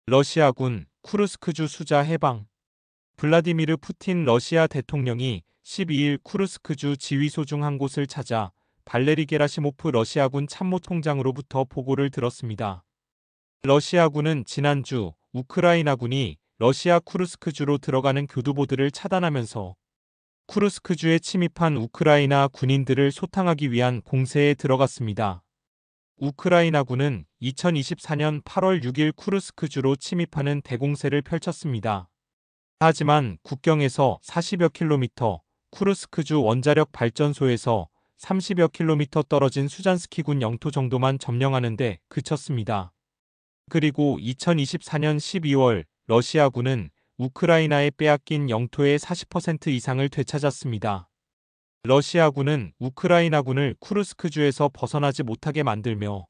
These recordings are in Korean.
러시아군 쿠르스크주 수자 해방. 블라디미르 푸틴 러시아 대통령이 12일 쿠르스크주 지휘소 중 한 곳을 찾아 발레리 게라시모프 러시아군 참모총장으로부터 보고를 들었습니다. 러시아군은 지난주 우크라이나군이 러시아 쿠르스크주로 들어가는 교두보들을 차단하면서 쿠르스크주에 침입한 우크라이나 군인들을 소탕하기 위한 공세에 들어갔습니다. 우크라이나군은 2024년 8월 6일 쿠르스크주로 침입하는 대공세를 펼쳤습니다. 하지만 국경에서 40여 킬로미터, 쿠르스크주 원자력 발전소에서 30여 킬로미터 떨어진 수잔스키군 영토 정도만 점령하는 데 그쳤습니다. 그리고 2024년 12월 러시아군은 우크라이나에 빼앗긴 영토의 40% 이상을 되찾았습니다. 러시아군은 우크라이나군을 쿠르스크주에서 벗어나지 못하게 만들며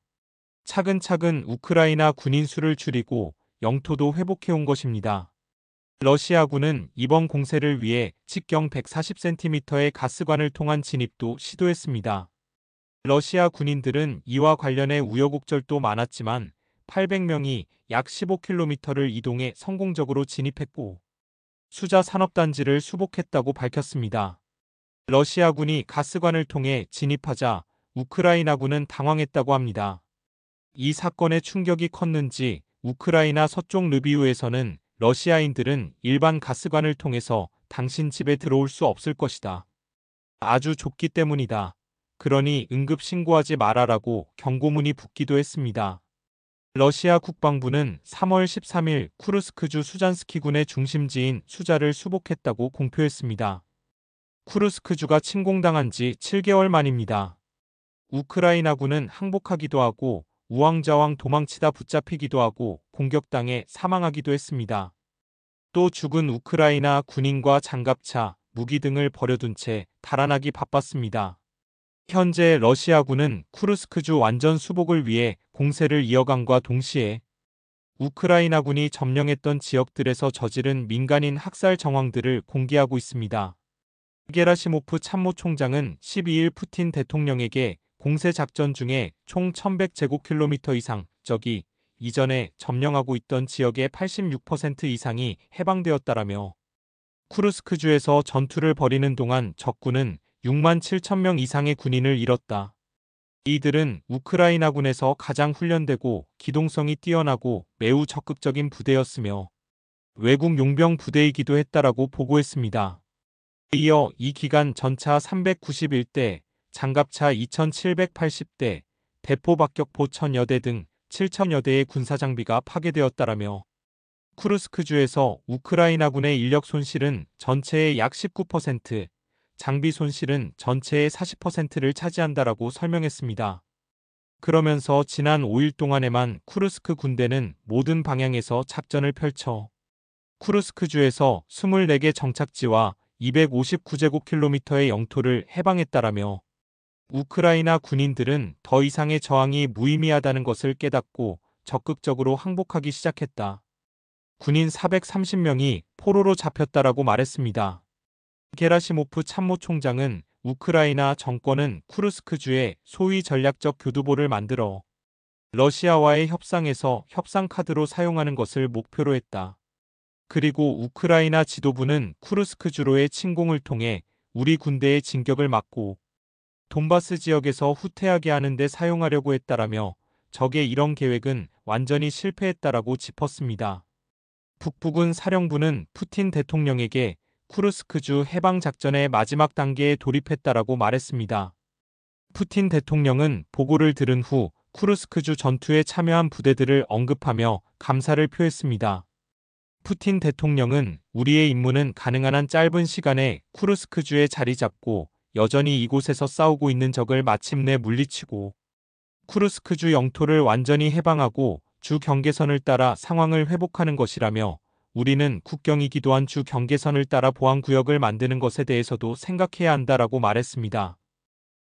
차근차근 우크라이나 군인 수를 줄이고 영토도 회복해온 것입니다. 러시아군은 이번 공세를 위해 직경 140cm의 가스관을 통한 진입도 시도했습니다. 러시아 군인들은 이와 관련해 우여곡절도 많았지만 800명이 약 15km를 이동해 성공적으로 진입했고 수자 산업단지를 수복했다고 밝혔습니다. 러시아군이 가스관을 통해 진입하자 우크라이나군은 당황했다고 합니다. 이 사건의 충격이 컸는지 우크라이나 서쪽 르비우에서는 러시아인들은 일반 가스관을 통해서 당신 집에 들어올 수 없을 것이다. 아주 좁기 때문이다. 그러니 응급 신고하지 말아라고 경고문이 붙기도 했습니다. 러시아 국방부는 3월 13일 쿠르스크주 수잔스키군의 중심지인 수자를 수복했다고 공표했습니다. 쿠르스크주가 침공당한 지 7개월 만입니다. 우크라이나군은 항복하기도 하고 우왕좌왕 도망치다 붙잡히기도 하고 공격당해 사망하기도 했습니다. 또 죽은 우크라이나 군인과 장갑차, 무기 등을 버려둔 채 달아나기 바빴습니다. 현재 러시아군은 쿠르스크주 완전 수복을 위해 공세를 이어간과 동시에 우크라이나군이 점령했던 지역들에서 저지른 민간인 학살 정황들을 공개하고 있습니다. 게라시모프 참모총장은 12일 푸틴 대통령에게 공세 작전 중에 총 1100제곱킬로미터 이상, 적이 이전에 점령하고 있던 지역의 86% 이상이 해방되었다라며 쿠르스크주에서 전투를 벌이는 동안 적군은 6만 7천 명 이상의 군인을 잃었다. 이들은 우크라이나군에서 가장 훈련되고 기동성이 뛰어나고 매우 적극적인 부대였으며 외국 용병 부대이기도 했다라고 보고했습니다. 이어 이 기간 전차 391대, 장갑차 2780대, 대포 박격포 1000여 대 등 7000여 대의 군사장비가 파괴되었다라며 쿠르스크주에서 우크라이나군의 인력 손실은 전체의 약 19%, 장비 손실은 전체의 40%를 차지한다라고 설명했습니다. 그러면서 지난 5일 동안에만 쿠르스크 군대는 모든 방향에서 작전을 펼쳐 쿠르스크주에서 24개 정착지와 259제곱킬로미터의 영토를 해방했다라며 우크라이나 군인들은 더 이상의 저항이 무의미하다는 것을 깨닫고 적극적으로 항복하기 시작했다. 군인 430명이 포로로 잡혔다라고 말했습니다. 게라시모프 참모총장은 우크라이나 정권은 쿠르스크주에 소위 전략적 교두보를 만들어 러시아와의 협상에서 협상 카드로 사용하는 것을 목표로 했다. 그리고 우크라이나 지도부는 쿠르스크주로의 침공을 통해 우리 군대의 진격을 막고 돈바스 지역에서 후퇴하게 하는 데 사용하려고 했다라며 적의 이런 계획은 완전히 실패했다라고 짚었습니다. 북부군 사령부는 푸틴 대통령에게 쿠르스크주 해방 작전의 마지막 단계에 돌입했다라고 말했습니다. 푸틴 대통령은 보고를 들은 후 쿠르스크주 전투에 참여한 부대들을 언급하며 감사를 표했습니다. 푸틴 대통령은 우리의 임무는 가능한 한 짧은 시간에 쿠르스크주에 자리 잡고 여전히 이곳에서 싸우고 있는 적을 마침내 물리치고 쿠르스크주 영토를 완전히 해방하고 주 경계선을 따라 상황을 회복하는 것이라며 우리는 국경이기도 한 주 경계선을 따라 보안구역을 만드는 것에 대해서도 생각해야 한다라고 말했습니다.